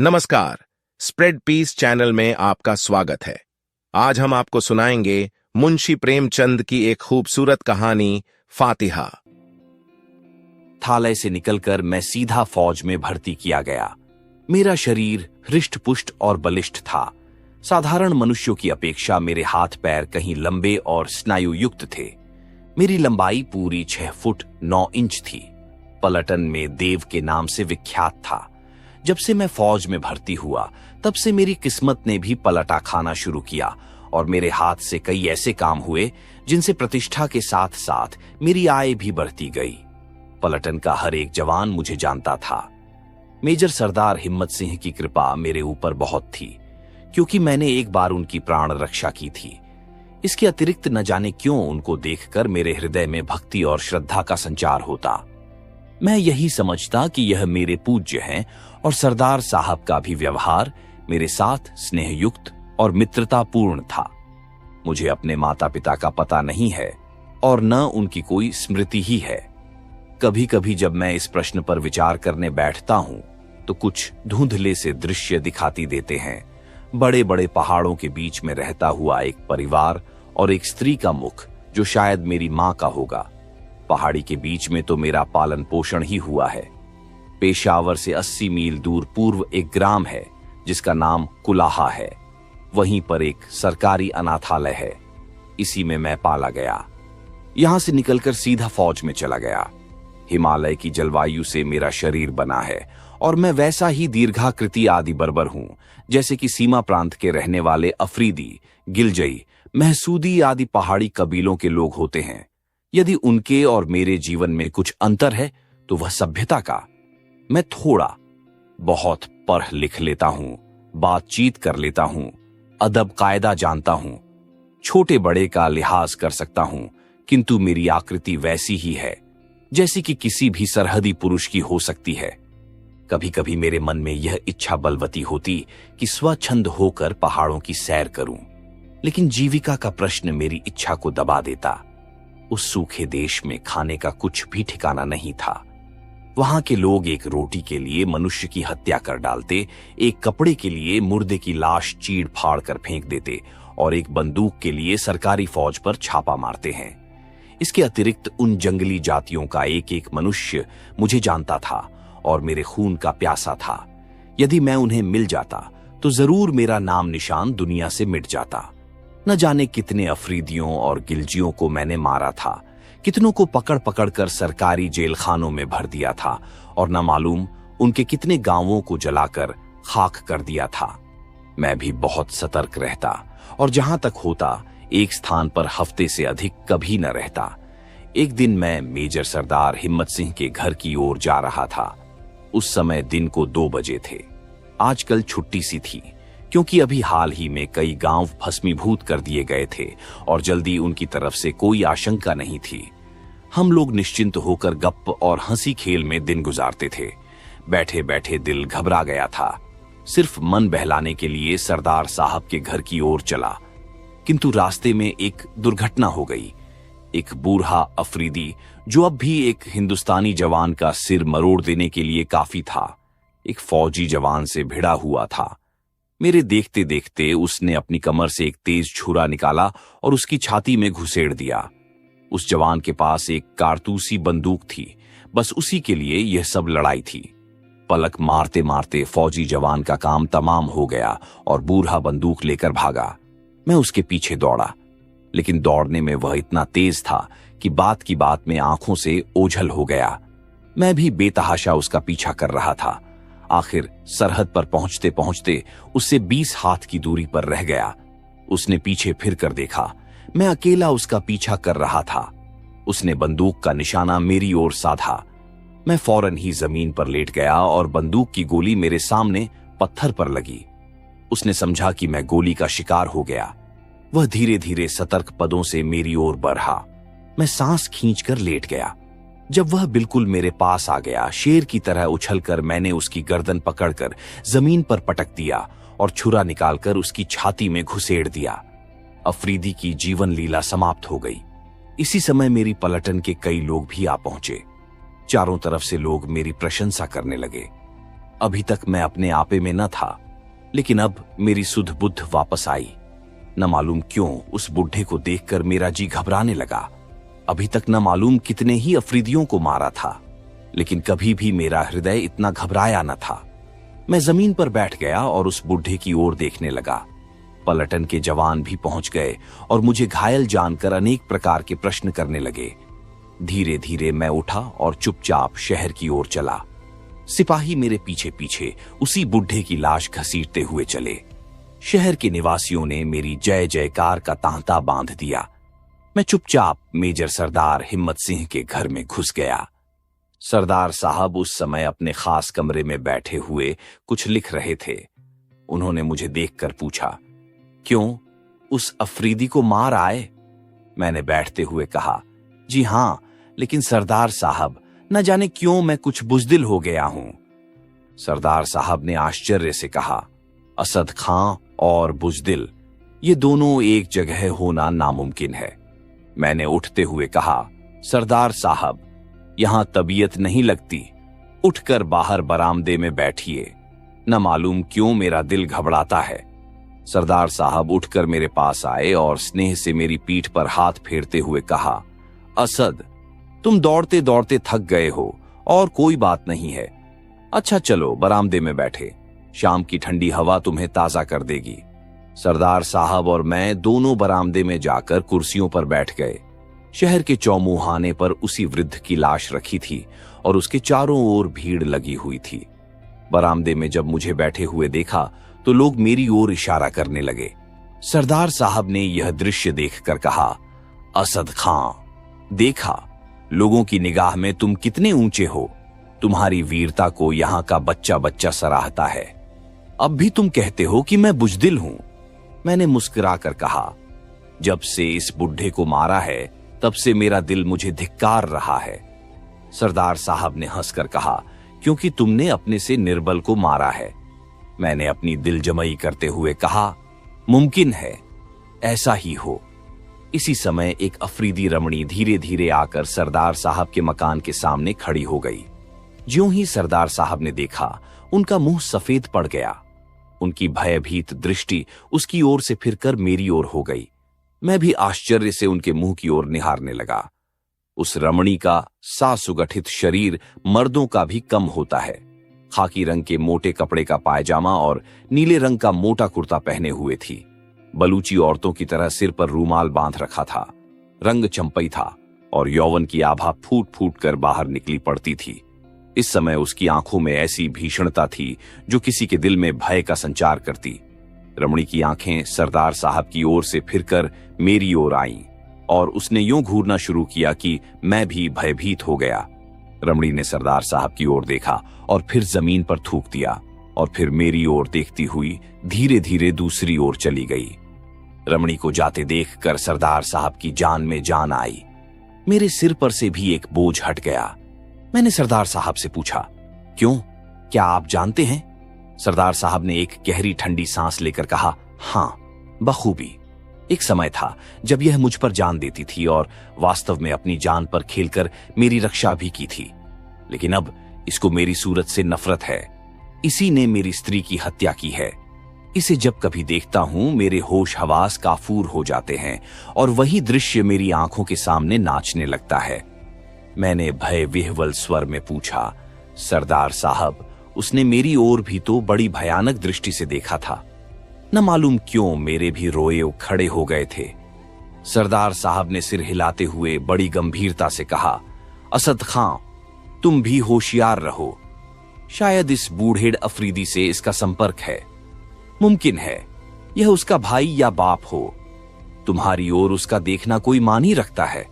नमस्कार, spread piece channel में आपका स्वागत है। आज हम आपको सुनाएंगे मुंशी प्रेमचंद की एक खूबसूरत कहानी फातिहा। थालय से निकलकर मैं सीधा फौज में भर्ती किया गया। मेरा शरीर हृष्ट-पुष्ट और बलिष्ठ था। साधारण मनुष्यों की अपेक्षा मेरे हाथ पैर कहीं लंबे और स्नायुयुक्त थे। मेरी लंबाई पूरी 6 फुट 9 इंच थी। पलटन में देव के नाम से विख्यात था। जब से मैं फौज में भर्ती हुआ तब से मेरी किस्मत ने भी पलटा खाना शुरू किया और मेरे हाथ से कई ऐसे काम हुए जिनसे प्रतिष्ठा के साथ साथ मेरी आय भी बढ़ती गई। पलटन का हर एक जवान मुझे जानता था। मेजर सरदार हिम्मत सिंह की कृपा मेरे ऊपर बहुत थी, क्योंकि मैंने एक बार उनकी प्राण रक्षा की थी। इसके अतिरिक्त न जाने क्यों उनको देखकर मेरे हृदय में भक्ति और श्रद्धा का संचार होता। मैं यही समझता कि यह मेरे पूज्य हैं और सरदार साहब का भी व्यवहार मेरे साथ स्नेहयुक्त और मित्रतापूर्ण था। मुझे अपने माता पिता का पता नहीं है और न उनकी कोई स्मृति ही है। कभी कभी जब मैं इस प्रश्न पर विचार करने बैठता हूं तो कुछ धुंधले से दृश्य दिखाती देते हैं। बड़े बड़े पहाड़ों के बीच में रहता हुआ एक परिवार और एक स्त्री का मुख जो शायद मेरी मां का होगा। पहाड़ी के बीच में तो मेरा पालन पोषण ही हुआ है। पेशावर से 80 मील दूर पूर्व एक ग्राम है जिसका नाम कुलाहा है। वहीं पर एक सरकारी अनाथालय है। इसी में मैं पाला गया। यहां से निकलकर सीधा फौज में चला गया। हिमालय की जलवायु से मेरा शरीर बना है और मैं वैसा ही दीर्घाकृति आदि बर्बर हूं जैसे कि सीमा प्रांत के रहने वाले अफरीदी, गिलजई, महसूदी आदि पहाड़ी कबीलों के लोग होते हैं। यदि उनके और मेरे जीवन में कुछ अंतर है तो वह सभ्यता का। मैं थोड़ा बहुत पढ़ लिख लेता हूं, बातचीत कर लेता हूं, अदब कायदा जानता हूं, छोटे बड़े का लिहाज कर सकता हूं, किंतु मेरी आकृति वैसी ही है जैसी कि किसी भी सरहदी पुरुष की हो सकती है। कभी कभी मेरे मन में यह इच्छा बलवती होती कि स्वच्छंद होकर पहाड़ों की सैर करूं, लेकिन जीविका का प्रश्न मेरी इच्छा को दबा देता। उस सूखे देश में खाने का कुछ भी ठिकाना नहीं था। वहां के लोग एक रोटी के लिए मनुष्य की हत्या कर डालते, एक कपड़े के लिए मुर्दे की लाश चीड़ फाड़ कर फेंक देते और एक बंदूक के लिए सरकारी फौज पर छापा मारते हैं। इसके अतिरिक्त उन जंगली जातियों का एक एक मनुष्य मुझे जानता था और मेरे खून का प्यासा था। यदि मैं उन्हें मिल जाता तो जरूर मेरा नाम निशान दुनिया से मिट जाता। न जाने कितने अफरीदियों और गिलजियों को मैंने मारा था, कितनों को पकड़ पकड़ कर सरकारी जेल खानों में भर दिया था और न मालूम उनके कितने गांवों को जलाकर खाक कर दिया था। मैं भी बहुत सतर्क रहता और जहां तक होता एक स्थान पर हफ्ते से अधिक कभी न रहता। एक दिन मैं मेजर सरदार हिम्मत सिंह के घर की ओर जा रहा था। उस समय दिन को 2 बजे थे। आजकल छुट्टी सी थी, क्योंकि अभी हाल ही में कई गांव भस्मीभूत कर दिए गए थे और जल्दी उनकी तरफ से कोई आशंका नहीं थी। हम लोग निश्चिंत होकर गप्प और हंसी खेल में दिन गुजारते थे। बैठे बैठे दिल घबरा गया था। सिर्फ मन बहलाने के लिए सरदार साहब के घर की ओर चला, किंतु रास्ते में एक दुर्घटना हो गई। एक बूढ़ा अफरीदी, जो अब भी एक हिंदुस्तानी जवान का सिर मरोड़ देने के लिए काफी था, एक फौजी जवान से भिड़ा हुआ था। मेरे देखते देखते उसने अपनी कमर से एक तेज छुरा निकाला और उसकी छाती में घुसेड़ दिया। उस जवान के पास एक कारतूसी बंदूक थी। बस उसी के लिए यह सब लड़ाई थी। पलक मारते मारते फौजी जवान का काम तमाम हो गया और बूढ़ा बंदूक लेकर भागा। मैं उसके पीछे दौड़ा, लेकिन दौड़ने में वह इतना तेज था कि बात की बात में आंखों से ओझल हो गया। मैं भी बेतहाशा उसका पीछा कर रहा था। आखिर सरहद पर पहुंचते पहुंचते उससे 20 हाथ की दूरी पर रह गया। उसने पीछे फिर कर देखा। मैं अकेला उसका पीछा कर रहा था। उसने बंदूक का निशाना मेरी ओर साधा। मैं फौरन ही जमीन पर लेट गया और बंदूक की गोली मेरे सामने पत्थर पर लगी। उसने समझा कि मैं गोली का शिकार हो गया। वह धीरे धीरे सतर्क पदों से मेरी ओर बढ़ा। मैं सांस खींचकर लेट गया। जब वह बिल्कुल मेरे पास आ गया, शेर की तरह उछलकर मैंने उसकी गर्दन पकड़कर जमीन पर पटक दिया और छुरा निकालकर उसकी छाती में घुसेड़ दिया। अफरीदी की जीवन लीला समाप्त हो गई। इसी समय मेरी पलटन के कई लोग भी आ पहुंचे। चारों तरफ से लोग मेरी प्रशंसा करने लगे। अभी तक मैं अपने आपे में न था, लेकिन अब मेरी सुध बुद्ध वापस आई। न मालूम क्यों उस बुढ़े को देखकर मेरा जी घबराने लगा। अभी तक न मालूम कितने ही अफरीदियों को मारा था, लेकिन कभी भी मेरा हृदय इतना घबराया न था। मैं जमीन पर बैठ गया और उस बुढ़े की ओर देखने लगा। पलटन के जवान भी पहुंच गए और मुझे घायल जानकर अनेक प्रकार के प्रश्न करने लगे। धीरे धीरे मैं उठा और चुपचाप शहर की ओर चला। सिपाही मेरे पीछे पीछे उसी बुढ़े की लाश घसीटते हुए चले। शहर के निवासियों ने मेरी जय जयकार का तांता बांध दिया। मैं चुपचाप मेजर सरदार हिम्मत सिंह के घर में घुस गया। सरदार साहब उस समय अपने खास कमरे में बैठे हुए कुछ लिख रहे थे। उन्होंने मुझे देखकर पूछा, क्यों, उस अफरीदी को मार आए? मैंने बैठते हुए कहा, जी हां, लेकिन सरदार साहब, न जाने क्यों मैं कुछ बुज़दिल हो गया हूं। सरदार साहब ने आश्चर्य से कहा, असद खां और बुज़दिल, ये दोनों एक जगह होना नामुमकिन है। मैंने उठते हुए कहा, सरदार साहब, यहां तबीयत नहीं लगती, उठकर बाहर बरामदे में बैठिए। न मालूम क्यों मेरा दिल घबराता है। सरदार साहब उठकर मेरे पास आए और स्नेह से मेरी पीठ पर हाथ फेरते हुए कहा, असद, तुम दौड़ते दौड़ते थक गए हो और कोई बात नहीं है। अच्छा चलो बरामदे में बैठे, शाम की ठंडी हवा तुम्हें ताजा कर देगी। सरदार साहब और मैं दोनों बरामदे में जाकर कुर्सियों पर बैठ गए। शहर के चौमुहाने पर उसी वृद्ध की लाश रखी थी और उसके चारों ओर भीड़ लगी हुई थी। बरामदे में जब मुझे बैठे हुए देखा तो लोग मेरी ओर इशारा करने लगे। सरदार साहब ने यह दृश्य देखकर कहा, असद खां, देखा, लोगों की निगाह में तुम कितने ऊंचे हो। तुम्हारी वीरता को यहां का बच्चा बच्चा सराहता है। अब भी तुम कहते हो कि मैं बुज़दिल हूं। मैंने मुस्कुराकर कहा, जब से इस बुढ़े को मारा है तब से मेरा दिल मुझे धिक्कार रहा है। सरदार साहब ने हंसकर कहा, क्योंकि तुमने अपने से निर्बल को मारा है। मैंने अपनी दिलजमई करते हुए कहा, मुमकिन है, ऐसा ही हो। इसी समय एक अफरीदी रमणी धीरे धीरे आकर सरदार साहब के मकान के सामने खड़ी हो गई। ज्यों ही सरदार साहब ने देखा, उनका मुंह सफेद पड़ गया। उनकी भयभीत दृष्टि उसकी ओर से फिरकर मेरी ओर हो गई। मैं भी आश्चर्य से उनके मुंह की ओर निहारने लगा। उस रमणी का सा सुगठित शरीर मर्दों का भी कम होता है। खाकी रंग के मोटे कपड़े का पायजामा और नीले रंग का मोटा कुर्ता पहने हुए थी। बलूची औरतों की तरह सिर पर रूमाल बांध रखा था। रंग चंपई था और यौवन की आभा फूट फूट कर बाहर निकली पड़ती थी। इस समय उसकी आंखों में ऐसी भीषणता थी जो किसी के दिल में भय का संचार करती। रमणी की आंखें सरदार साहब की ओर से फिरकर मेरी ओर आईं और उसने यूं घूरना शुरू किया कि मैं भी भयभीत हो गया। रमणी ने सरदार साहब की ओर देखा और फिर जमीन पर थूक दिया और फिर मेरी ओर देखती हुई धीरे धीरे दूसरी ओर चली गई। रमणी को जाते देखकर सरदार साहब की जान में जान आई। मेरे सिर पर से भी एक बोझ हट गया। मैंने सरदार साहब से पूछा, क्यों, क्या आप जानते हैं? सरदार साहब ने एक गहरी ठंडी सांस लेकर कहा, हां, बखूबी। एक समय था जब यह मुझ पर जान देती थी और वास्तव में अपनी जान पर खेलकर मेरी रक्षा भी की थी, लेकिन अब इसको मेरी सूरत से नफरत है। इसी ने मेरी स्त्री की हत्या की है। इसे जब कभी देखता हूं मेरे होश हवास काफूर हो जाते हैं और वही दृश्य मेरी आंखों के सामने नाचने लगता है। मैंने भय विह्वल स्वर में पूछा, सरदार साहब, उसने मेरी ओर भी तो बड़ी भयानक दृष्टि से देखा था। न मालूम क्यों मेरे भी रोए खड़े हो गए थे। सरदार साहब ने सिर हिलाते हुए बड़ी गंभीरता से कहा, असद खां, तुम भी होशियार रहो। शायद इस बूढ़ेड़ अफरीदी से इसका संपर्क है। मुमकिन है यह उसका भाई या बाप हो। तुम्हारी ओर उसका देखना कोई मानी रखता है।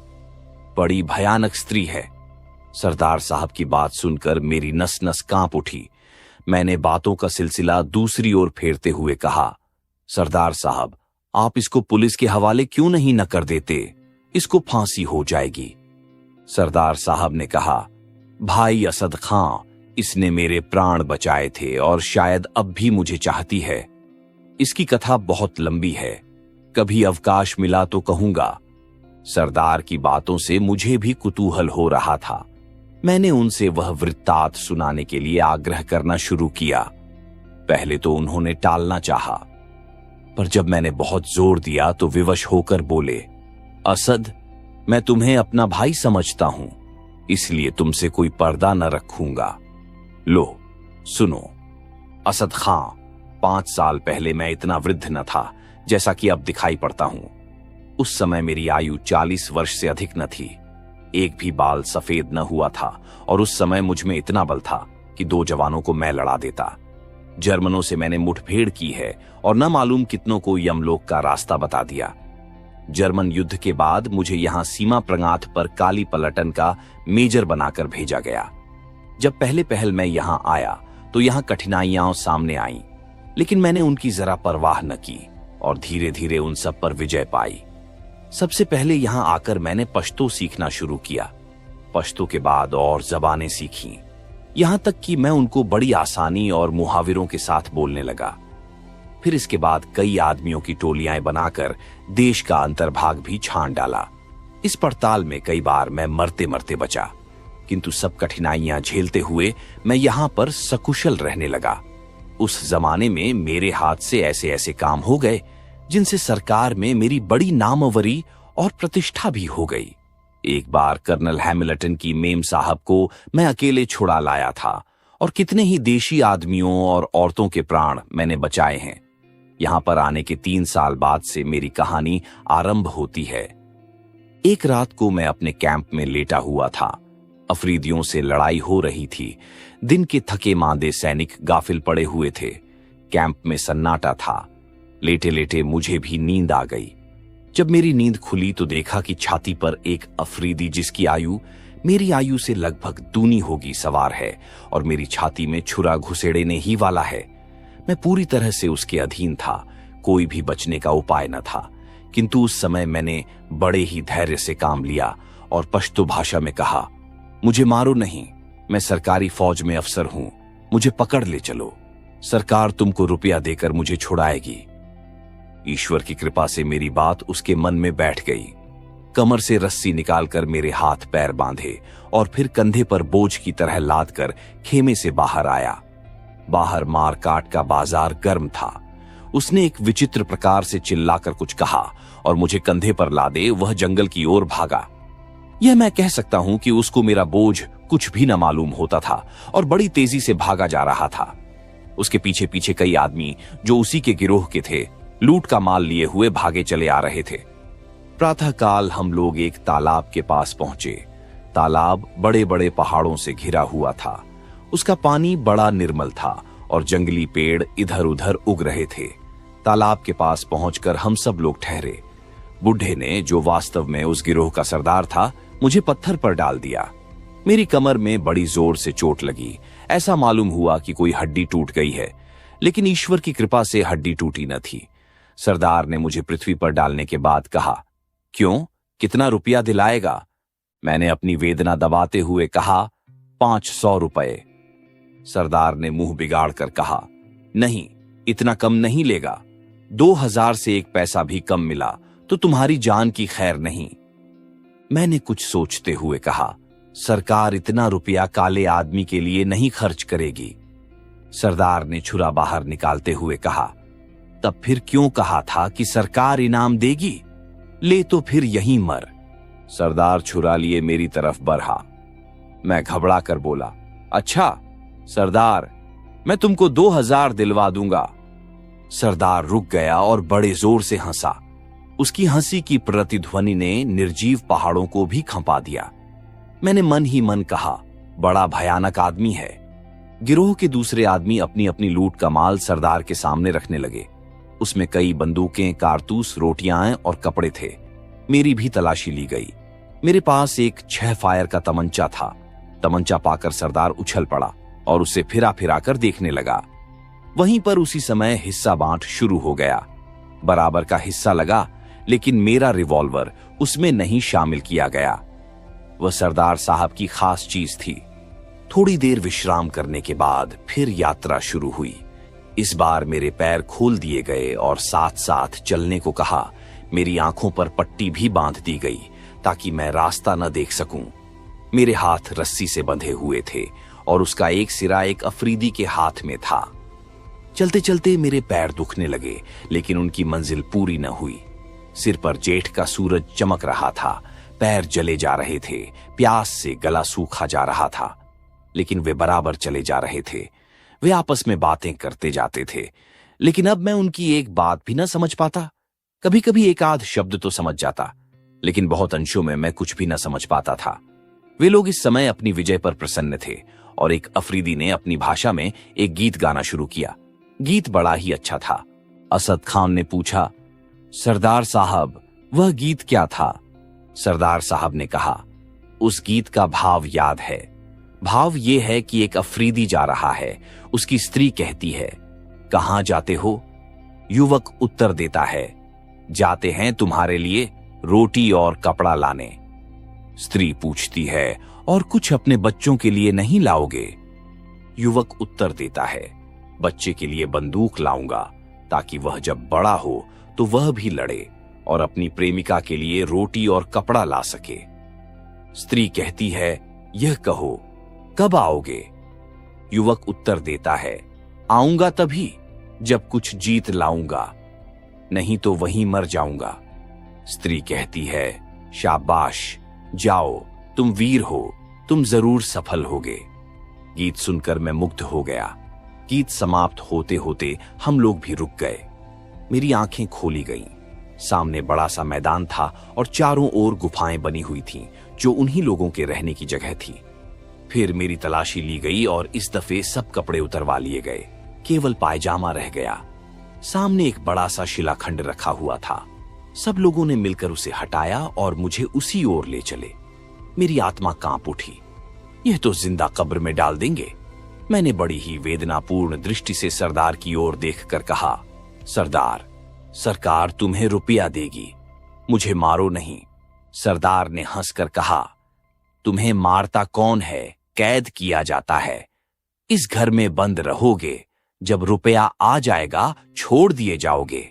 बड़ी भयानक स्त्री है। सरदार साहब की बात सुनकर मेरी नस नस कांप उठी। मैंने बातों का सिलसिला दूसरी ओर फेरते हुए कहा, सरदार साहब, आप इसको पुलिस के हवाले क्यों नहीं न कर देते? इसको फांसी हो जाएगी। सरदार साहब ने कहा, भाई असद खां, इसने मेरे प्राण बचाए थे और शायद अब भी मुझे चाहती है। इसकी कथा बहुत लंबी है, कभी अवकाश मिला तो कहूंगा। सरदार की बातों से मुझे भी कुतूहल हो रहा था। मैंने उनसे वह वृत्तांत सुनाने के लिए आग्रह करना शुरू किया। पहले तो उन्होंने टालना चाहा, पर जब मैंने बहुत जोर दिया तो विवश होकर बोले, असद, मैं तुम्हें अपना भाई समझता हूं, इसलिए तुमसे कोई पर्दा न रखूंगा। लो सुनो। असद खां, 5 साल पहले मैं इतना वृद्ध न था जैसा कि अब दिखाई पड़ता हूं। उस समय मेरी आयु 40 वर्ष से अधिक न थी, एक भी बाल सफेद न हुआ था, और उस समय मुझ में इतना बल था कि 2 जवानों को मैं लड़ा देता। जर्मनों से मैंने मुठभेड़ की है और न मालूम कितनों को यमलोक का रास्ता बता दिया। जर्मन युद्ध के बाद मुझे यहां सीमा प्रंगाथ पर काली पलटन का मेजर बनाकर भेजा गया। जब पहले पहल मैं यहां आया तो यहां कठिनाइयां सामने आईं, लेकिन मैंने उनकी जरा परवाह न की और धीरे धीरे उन सब पर विजय पाई। सबसे पहले यहां आकर मैंने पश्तो सीखना शुरू किया। पश्तो के बाद और जबानें सीखी, यहां तक कि मैं उनको बड़ी आसानी और मुहावरों के साथ बोलने लगा। फिर इसके बाद कई आदमियों की टोलियां बनाकर देश का अंतर्भाग भी छान डाला। इस पड़ताल में कई बार मैं मरते मरते बचा, किंतु सब कठिनाइयां झेलते हुए मैं यहां पर सकुशल रहने लगा। उस जमाने में मेरे हाथ से ऐसे ऐसे काम हो गए जिनसे सरकार में मेरी बड़ी नामवरी और प्रतिष्ठा भी हो गई। एक बार कर्नल हैमिल्टन की मेम साहब को मैं अकेले छुड़ा लाया था, और कितने ही देशी आदमियों और औरतों के प्राण मैंने बचाए हैं। यहां पर आने के 3 साल बाद से मेरी कहानी आरंभ होती है। एक रात को मैं अपने कैंप में लेटा हुआ था। अफरीदियों से लड़ाई हो रही थी। दिन के थके मांदे सैनिक गाफिल पड़े हुए थे। कैंप में सन्नाटा था। लेटे लेटे मुझे भी नींद आ गई। जब मेरी नींद खुली तो देखा कि छाती पर एक अफरीदी, जिसकी आयु मेरी आयु से लगभग दूनी होगी, सवार है और मेरी छाती में छुरा घुसेड़ने ही वाला है। मैं पूरी तरह से उसके अधीन था, कोई भी बचने का उपाय न था। किंतु उस समय मैंने बड़े ही धैर्य से काम लिया और पश्तो भाषा में कहा, मुझे मारो नहीं, मैं सरकारी फौज में अफसर हूं, मुझे पकड़ ले चलो, सरकार तुमको रुपया देकर मुझे छुड़ाएगी। ईश्वर की कृपा से मेरी बात उसके मन में बैठ गई। कमर से रस्सी निकालकर मेरे हाथ पैर बांधे और फिर कंधे पर बोझ की तरह लाद कर खेमे से बाहर आया। बाहर मार काट का बाजार गर्म था। उसने एक विचित्र प्रकार से चिल्लाकर कुछ कहा और मुझे कंधे पर लादे वह जंगल की ओर भागा। यह मैं कह सकता हूं कि उसको मेरा बोझ कुछ भी न मालूम होता था और बड़ी तेजी से भागा जा रहा था। उसके पीछे पीछे कई आदमी जो उसी के गिरोह के थे, लूट का माल लिए हुए भागे चले आ रहे थे। प्रातःकाल हम लोग एक तालाब के पास पहुंचे। तालाब बड़े बड़े पहाड़ों से घिरा हुआ था। उसका पानी बड़ा निर्मल था और जंगली पेड़ इधर उधर उग रहे थे। तालाब के पास पहुंचकर हम सब लोग ठहरे। बुढ़े ने, जो वास्तव में उस गिरोह का सरदार था, मुझे पत्थर पर डाल दिया। मेरी कमर में बड़ी जोर से चोट लगी। ऐसा मालूम हुआ कि कोई हड्डी टूट गई है, लेकिन ईश्वर की कृपा से हड्डी टूटी न थी। सरदार ने मुझे पृथ्वी पर डालने के बाद कहा, क्यों, कितना रुपया दिलाएगा? मैंने अपनी वेदना दबाते हुए कहा, 500 रुपए। सरदार ने मुंह बिगाड़ कर कहा, नहीं, इतना कम नहीं लेगा। 2000 से 1 पैसा भी कम मिला तो तुम्हारी जान की खैर नहीं। मैंने कुछ सोचते हुए कहा, सरकार इतना रुपया काले आदमी के लिए नहीं खर्च करेगी। सरदार ने छुरा बाहर निकालते हुए कहा, तब फिर क्यों कहा था कि सरकार इनाम देगी? ले तो फिर यहीं मर। सरदार छुरा लिए मेरी तरफ बढ़ा। मैं घबरा कर बोला, अच्छा सरदार, मैं तुमको 2000 दिलवा दूंगा। सरदार रुक गया और बड़े जोर से हंसा। उसकी हंसी की प्रतिध्वनि ने निर्जीव पहाड़ों को भी खंपा दिया। मैंने मन ही मन कहा, बड़ा भयानक आदमी है। गिरोह के दूसरे आदमी अपनी अपनी लूट का माल सरदार के सामने रखने लगे। उसमें कई बंदूकें, कारतूस, रोटियां और कपड़े थे। मेरी भी तलाशी ली गई। मेरे पास एक 6 फायर का तमंचा था। तमंचा पाकर सरदार उछल पड़ा और उसे फिरा फिरा कर देखने लगा। वहीं पर उसी समय हिस्सा बांट शुरू हो गया। बराबर का हिस्सा लगा, लेकिन मेरा रिवॉल्वर उसमें नहीं शामिल किया गया। वह सरदार साहब की खास चीज थी। थोड़ी देर विश्राम करने के बाद फिर यात्रा शुरू हुई। इस बार मेरे पैर खोल दिए गए और साथ साथ चलने को कहा। मेरी आंखों पर पट्टी भी बांध दी गई ताकि मैं रास्ता न देख सकूं। मेरे हाथ रस्सी से बंधे हुए थे और उसका एक सिरा एक अफरीदी के हाथ में था। चलते चलते मेरे पैर दुखने लगे, लेकिन उनकी मंजिल पूरी न हुई। सिर पर जेठ का सूरज चमक रहा था, पैर जले जा रहे थे, प्यास से गला सूखा जा रहा था, लेकिन वे बराबर चले जा रहे थे। वे आपस में बातें करते जाते थे, लेकिन अब मैं उनकी एक बात भी न समझ पाता। कभी कभी एक आध शब्द तो समझ जाता, लेकिन बहुत अंशों में मैं कुछ भी न समझ पाता था। वे लोग इस समय अपनी विजय पर प्रसन्न थे और एक अफरीदी ने अपनी भाषा में एक गीत गाना शुरू किया। गीत बड़ा ही अच्छा था। असद खान ने पूछा, सरदार साहब, वह गीत क्या था? सरदार साहब ने कहा, उस गीत का भाव याद है। भाव यह है कि एक अफरीदी जा रहा है, उसकी स्त्री कहती है, कहां जाते हो? युवक उत्तर देता है, जाते हैं तुम्हारे लिए रोटी और कपड़ा लाने। स्त्री पूछती है, और कुछ अपने बच्चों के लिए नहीं लाओगे? युवक उत्तर देता है, बच्चे के लिए बंदूक लाऊंगा, ताकि वह जब बड़ा हो तो वह भी लड़े और अपनी प्रेमिका के लिए रोटी और कपड़ा ला सके। स्त्री कहती है, यह कहो, कब आओगे? युवक उत्तर देता है, आऊंगा तभी जब कुछ जीत लाऊंगा, नहीं तो वहीं मर जाऊंगा। स्त्री कहती है, शाबाश, जाओ, तुम वीर हो, तुम जरूर सफल होगे। गीत सुनकर मैं मुग्ध हो गया। गीत समाप्त होते होते हम लोग भी रुक गए। मेरी आंखें खोली गईं। सामने बड़ा सा मैदान था और चारों ओर गुफाएं बनी हुई थीं, जो उन्हीं लोगों के रहने की जगह थी। फिर मेरी तलाशी ली गई और इस दफे सब कपड़े उतरवा लिए गए, केवल पायजामा रह गया। सामने एक बड़ा सा शिलाखंड रखा हुआ था। सब लोगों ने मिलकर उसे हटाया और मुझे उसी ओर ले चले। मेरी आत्मा कांप उठी। यह तो जिंदा कब्र में डाल देंगे। मैंने बड़ी ही वेदनापूर्ण दृष्टि से सरदार की ओर देखकर कहा, सरदार, सरकार तुम्हें रुपया देगी, मुझे मारो नहीं। सरदार ने हंसकर कहा, तुम्हें मारता कौन है? कैद किया जाता है। इस घर में बंद रहोगे, जब रुपया आ जाएगा छोड़ दिए जाओगे।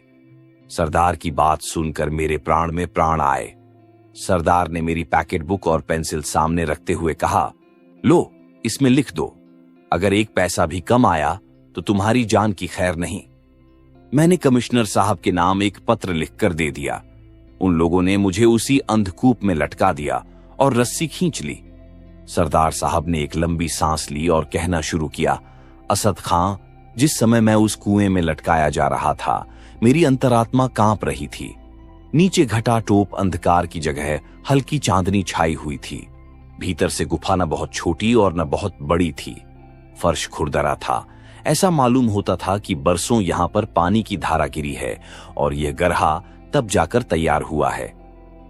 सरदार की बात सुनकर मेरे प्राण में प्राण आए। सरदार ने मेरी पैकेट बुक और पेंसिल सामने रखते हुए कहा, लो, इसमें लिख दो। अगर एक पैसा भी कम आया तो तुम्हारी जान की खैर नहीं। मैंने कमिश्नर साहब के नाम एक पत्र लिखकर दे दिया। उन लोगों ने मुझे उसी अंधकूप में लटका दिया और रस्सी खींच ली। सरदार साहब ने एक लंबी सांस ली और कहना शुरू किया, असद खां, जिस समय मैं उस कुएं में लटकाया जा रहा था, मेरी अंतरात्मा कांप रही थी। नीचे घटाटोप अंधकार की जगह हल्की चांदनी छाई हुई थी। भीतर से गुफा न बहुत छोटी और न बहुत बड़ी थी। फर्श खुरदरा था। ऐसा मालूम होता था कि बरसों यहां पर पानी की धारा गिरी है और यह गरहा तब जाकर तैयार हुआ है।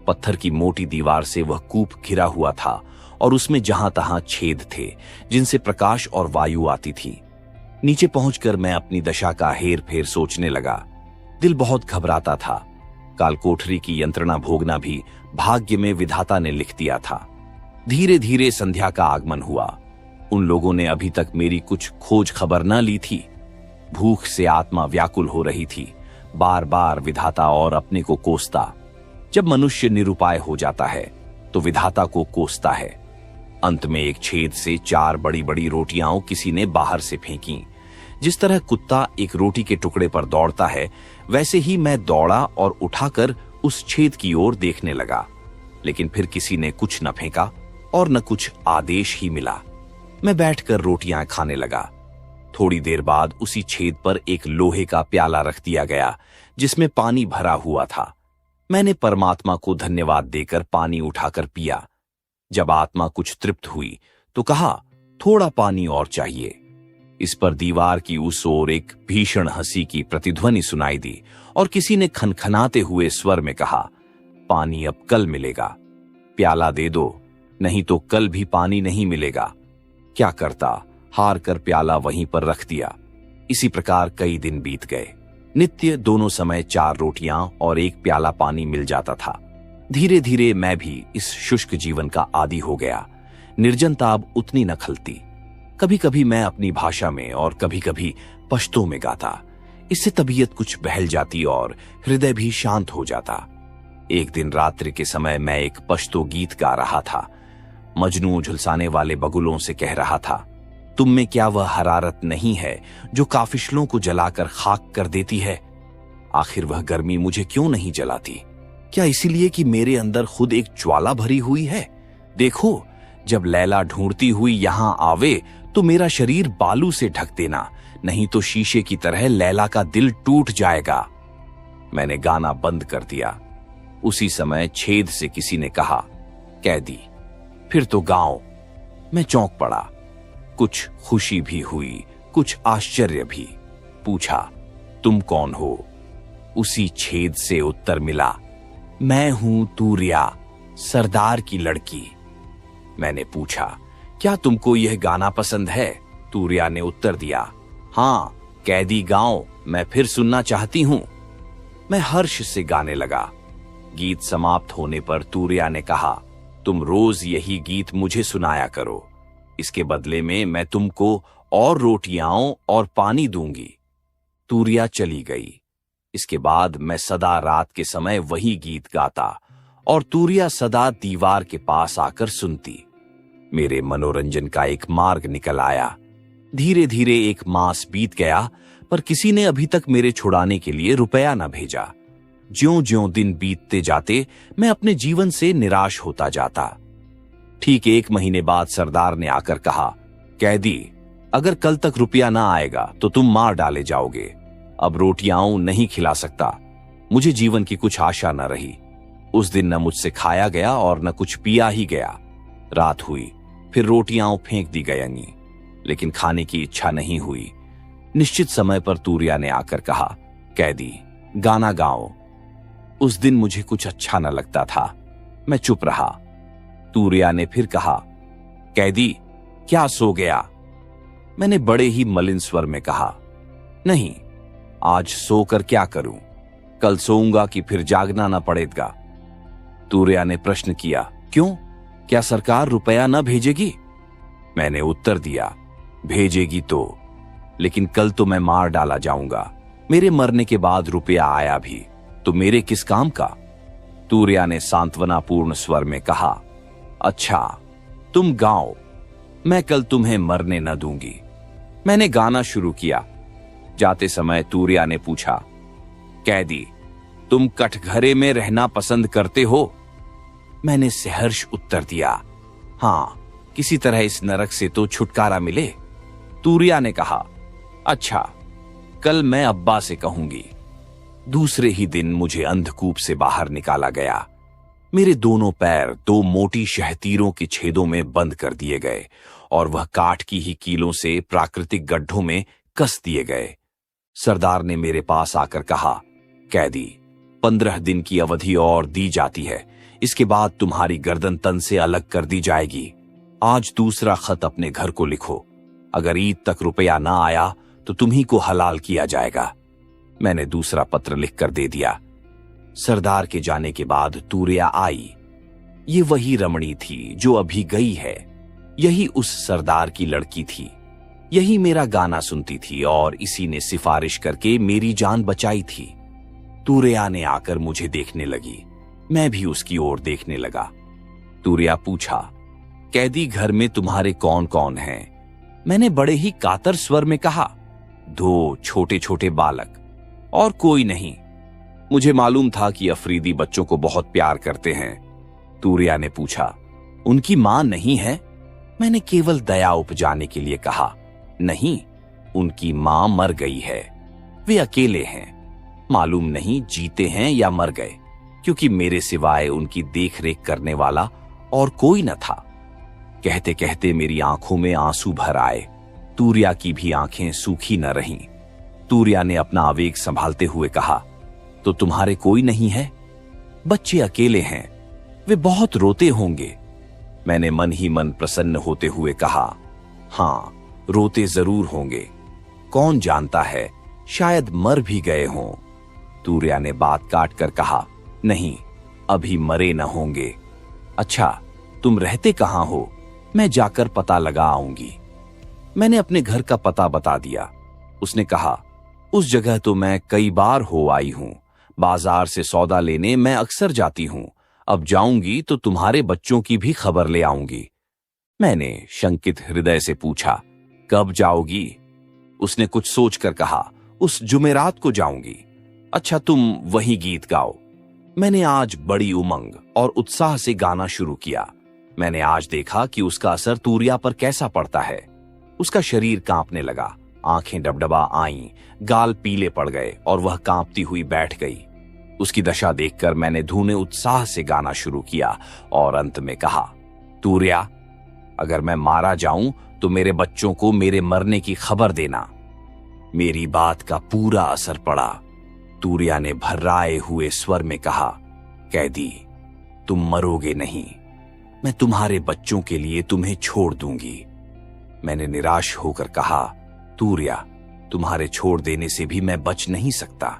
पत्थर की मोटी दीवार से वह कूप घिरा हुआ था और उसमें जहां तहां छेद थे, जिनसे प्रकाश और वायु आती थी। नीचे पहुंचकर मैं अपनी दशा का हेर फेर सोचने लगा। दिल बहुत घबराता था। कालकोठरी की यंत्रणा भोगना भी भाग्य में विधाता ने लिख दिया था। धीरे धीरे संध्या का आगमन हुआ। उन लोगों ने अभी तक मेरी कुछ खोज खबर न ली थी। भूख से आत्मा व्याकुल हो रही थी। बार बार विधाता और अपने को कोसता। जब मनुष्य निरुपाय हो जाता है तो विधाता को कोसता है। अंत में एक छेद से 4 बड़ी बड़ी रोटियां किसी ने बाहर से फेंकी। जिस तरह कुत्ता एक रोटी के टुकड़े पर दौड़ता है, वैसे ही मैं दौड़ा और उठाकर उस छेद की ओर देखने लगा। लेकिन फिर किसी ने कुछ न फेंका और न कुछ आदेश ही मिला। मैं बैठकर रोटियां खाने लगा। थोड़ी देर बाद उसी छेद पर एक लोहे का प्याला रख दिया गया, जिसमें पानी भरा हुआ था। मैंने परमात्मा को धन्यवाद देकर पानी उठाकर पिया। जब आत्मा कुछ तृप्त हुई तो कहा, थोड़ा पानी और चाहिए। इस पर दीवार की उस ओर एक भीषण हंसी की प्रतिध्वनि सुनाई दी और किसी ने खनखनाते हुए स्वर में कहा, पानी अब कल मिलेगा, प्याला दे दो, नहीं तो कल भी पानी नहीं मिलेगा। क्या करता, हार कर प्याला वहीं पर रख दिया। इसी प्रकार कई दिन बीत गए। नित्य दोनों समय 4 रोटियां और एक प्याला पानी मिल जाता था। धीरे धीरे मैं भी इस शुष्क जीवन का आदी हो गया। निर्जनता अब उतनी न खलती। कभी कभी मैं अपनी भाषा में और कभी कभी पश्तो में गाता। इससे तबीयत कुछ बहल जाती और हृदय भी शांत हो जाता। एक दिन रात्रि के समय मैं एक पश्तो गीत गा रहा था। मजनू झुलसाने वाले बगुलों से कह रहा था, तुम में क्या वह हरारत नहीं है जो काफिशलों को जलाकर खाक कर देती है? आखिर वह गर्मी मुझे क्यों नहीं जलाती? क्या इसीलिए कि मेरे अंदर खुद एक ज्वाला भरी हुई है? देखो, जब लैला ढूंढती हुई यहां आवे तो मेरा शरीर बालू से ढक देना, नहीं तो शीशे की तरह लैला का दिल टूट जाएगा। मैंने गाना बंद कर दिया। उसी समय छेद से किसी ने कहा, कैदी, फिर तो गांव। मैं चौंक पड़ा। कुछ खुशी भी हुई, कुछ आश्चर्य भी। पूछा, तुम कौन हो? उसी छेद से उत्तर मिला, मैं हूं तूरिया, सरदार की लड़की। मैंने पूछा, क्या तुमको यह गाना पसंद है? तूरिया ने उत्तर दिया, हां, कैदी गाओ, मैं फिर सुनना चाहती हूं। मैं हर्ष से गाने लगा। गीत समाप्त होने पर तूरिया ने कहा, तुम रोज यही गीत मुझे सुनाया करो, इसके बदले में मैं तुमको और रोटियां और पानी दूंगी। तूरिया चली गई। इसके बाद मैं सदा रात के समय वही गीत गाता और तूरिया सदा दीवार के पास आकर सुनती। मेरे मनोरंजन का एक मार्ग निकल आया। धीरे धीरे एक मास बीत गया, पर किसी ने अभी तक मेरे छुड़ाने के लिए रुपया न भेजा। ज्यों-ज्यों दिन बीतते जाते मैं अपने जीवन से निराश होता जाता। ठीक 1 महीने बाद सरदार ने आकर कहा, कैदी, अगर कल तक रुपया ना आएगा तो तुम मार डाले जाओगे। अब रोटियां नहीं खिला सकता। मुझे जीवन की कुछ आशा न रही। उस दिन न मुझसे खाया गया और न कुछ पिया ही गया। रात हुई, फिर रोटियां फेंक दी गयंगी, लेकिन खाने की इच्छा नहीं हुई। निश्चित समय पर तूरिया ने आकर कहा, कैदी, गाना गाओ। उस दिन मुझे कुछ अच्छा न लगता था। मैं चुप रहा। तूरिया ने फिर कहा, कैदी, क्या सो गया? मैंने बड़े ही मलिन स्वर में कहा, नहीं, आज सोकर क्या करूं? कल सोऊंगा कि फिर जागना न पड़ेगा। तूरिया ने प्रश्न किया, क्यों? क्या सरकार रुपया न भेजेगी? मैंने उत्तर दिया, भेजेगी तो, लेकिन कल तो मैं मार डाला जाऊंगा। मेरे मरने के बाद रुपया आया भी तो मेरे किस काम का? तूरिया ने सांत्वनापूर्ण स्वर में कहा, अच्छा, तुम गाओ, मैं कल तुम्हें मरने न दूंगी। मैंने गाना शुरू किया। जाते समय तूरिया ने पूछा, कैदी, तुम कठघरे में रहना पसंद करते हो? मैंने सहर्ष उत्तर दिया, हां, किसी तरह इस नरक से तो छुटकारा मिले। तूरिया ने कहा, अच्छा, कल मैं अब्बा से कहूंगी। दूसरे ही दिन मुझे अंधकूप से बाहर निकाला गया। मेरे दोनों पैर 2 मोटी शहतीरों के छेदों में बंद कर दिए गए और वह काठ की ही कीलों से प्राकृतिक गड्ढों में कस दिए गए। सरदार ने मेरे पास आकर कहा, कैदी, 15 दिन की अवधि और दी जाती है, इसके बाद तुम्हारी गर्दन तन से अलग कर दी जाएगी। आज दूसरा खत अपने घर को लिखो। अगर ईद तक रुपया ना आया तो तुम्ही को हलाल किया जाएगा। मैंने दूसरा पत्र लिखकर दे दिया। सरदार के जाने के बाद तूरिया आई। ये वही रमणी थी जो अभी गई है। यही उस सरदार की लड़की थी। यही मेरा गाना सुनती थी और इसी ने सिफारिश करके मेरी जान बचाई थी। तूरिया ने आकर मुझे देखने लगी। मैं भी उसकी ओर देखने लगा। तूरिया पूछा, कैदी, घर में तुम्हारे कौन कौन हैं? मैंने बड़े ही कातर स्वर में कहा, 2 छोटे छोटे बालक, और कोई नहीं। मुझे मालूम था कि अफरीदी बच्चों को बहुत प्यार करते हैं। तूरिया ने पूछा, उनकी मां नहीं है? मैंने केवल दया उपजाने के लिए कहा, नहीं, उनकी मां मर गई है। वे अकेले हैं। मालूम नहीं जीते हैं या मर गए, क्योंकि मेरे सिवाय उनकी देखरेख करने वाला और कोई न था। कहते कहते मेरी आंखों में आंसू भर आए। तूरिया की भी आंखें सूखी न रहीं। तूरिया ने अपना आवेग संभालते हुए कहा, तो तुम्हारे कोई नहीं है? बच्चे अकेले हैं, वे बहुत रोते होंगे। मैंने मन ही मन प्रसन्न होते हुए कहा, हां, रोते जरूर होंगे। कौन जानता है, शायद मर भी गए हों। तूरिया ने बात काट कर कहा, नहीं, अभी मरे न होंगे। अच्छा, तुम रहते कहां हो? मैं जाकर पता लगा आऊंगी। मैंने अपने घर का पता बता दिया। उसने कहा, उस जगह तो मैं कई बार हो आई हूं। बाजार से सौदा लेने मैं अक्सर जाती हूं। अब जाऊंगी तो तुम्हारे बच्चों की भी खबर ले आऊंगी। मैंने शंकित हृदय से पूछा, कब जाओगी? उसने कुछ सोचकर कहा, उस जुमेरात को जाऊंगी। अच्छा, तुम वही गीत गाओ। मैंने आज बड़ी उमंग और उत्साह से गाना शुरू किया। मैंने आज देखा कि उसका असर तूरिया पर कैसा पड़ता है। उसका शरीर कांपने लगा, आंखें डबडबा आईं, गाल पीले पड़ गए और वह कांपती हुई बैठ गई। उसकी दशा देखकर मैंने धूने उत्साह से गाना शुरू किया और अंत में कहा, तूरिया, अगर मैं मारा जाऊं तो मेरे बच्चों को मेरे मरने की खबर देना। मेरी बात का पूरा असर पड़ा। तूरिया ने भर्राए हुए स्वर में कहा, कैदी, तुम मरोगे नहीं, मैं तुम्हारे बच्चों के लिए तुम्हें छोड़ दूंगी। मैंने निराश होकर कहा, तूरिया, तुम्हारे छोड़ देने से भी मैं बच नहीं सकता।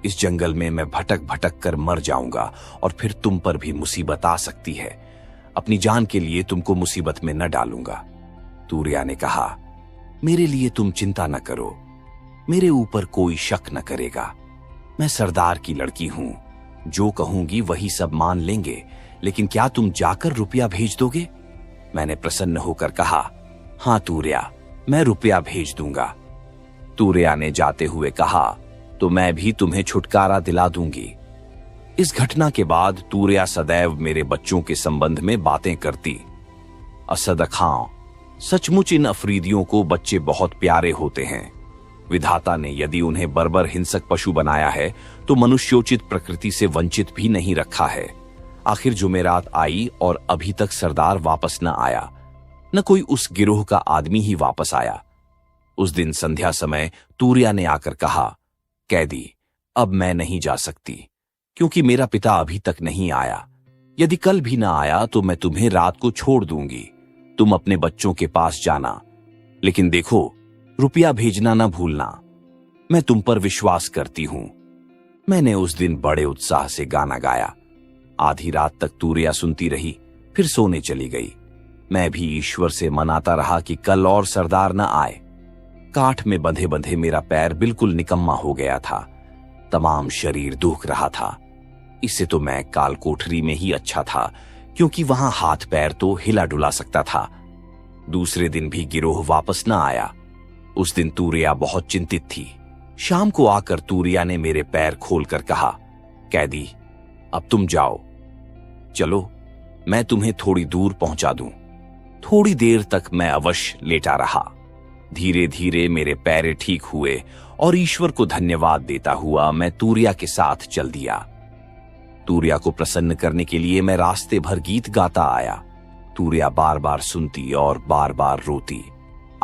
इस जंगल में मैं भटक भटक कर मर जाऊंगा और फिर तुम पर भी मुसीबत आ सकती है। अपनी जान के लिए तुमको मुसीबत में न डालूंगा। तूरिया ने कहा, मेरे लिए तुम चिंता न करो, मेरे ऊपर कोई शक न करेगा। मैं सरदार की लड़की हूं, जो कहूंगी वही सब मान लेंगे, लेकिन क्या तुम जाकर रुपया भेज दोगे? मैंने प्रसन्न होकर कहा, हां तूरिया, मैं रुपया भेज दूंगा। तूरिया ने जाते हुए कहा, तो मैं भी तुम्हें छुटकारा दिला दूंगी। इस घटना के बाद तूरिया सदैव मेरे बच्चों के संबंध में बातें करती। असद खां, सचमुच इन अफरीदियों को बच्चे बहुत प्यारे होते हैं। विधाता ने यदि उन्हें बर्बर हिंसक पशु बनाया है तो मनुष्योचित प्रकृति से वंचित भी नहीं रखा है। आखिर जुमेरात आई और अभी तक सरदार वापस न आया, न कोई उस गिरोह का आदमी ही वापस आया। उस दिन संध्या समय तूरिया ने आकर कहा, कैदी, अब मैं नहीं जा सकती, क्योंकि मेरा पिता अभी तक नहीं आया। यदि कल भी ना आया तो मैं तुम्हें रात को छोड़ दूंगी। तुम अपने बच्चों के पास जाना, लेकिन देखो, रुपया भेजना ना भूलना। मैं तुम पर विश्वास करती हूं। मैंने उस दिन बड़े उत्साह से गाना गाया। आधी रात तक तूरिया सुनती रही, फिर सोने चली गई। मैं भी ईश्वर से मनाता रहा कि कल और सरदार न आए। काठ में बंधे बंधे मेरा पैर बिल्कुल निकम्मा हो गया था। तमाम शरीर दुख रहा था। इससे तो मैं काल कोठरी में ही अच्छा था, क्योंकि वहां हाथ पैर तो हिला डुला सकता था। दूसरे दिन भी गिरोह वापस न आया। उस दिन तूरिया बहुत चिंतित थी। शाम को आकर तूरिया ने मेरे पैर खोलकर कहा, कैदी, अब तुम जाओ। चलो, मैं तुम्हें थोड़ी दूर पहुंचा दूं। थोड़ी देर तक मैं अवश्य लेटा रहा। धीरे धीरे मेरे पैर ठीक हुए और ईश्वर को धन्यवाद देता हुआ मैं तूरिया के साथ चल दिया। तूरिया को प्रसन्न करने के लिए मैं रास्ते भर गीत गाता आया। तूरिया बार बार सुनती और बार बार रोती।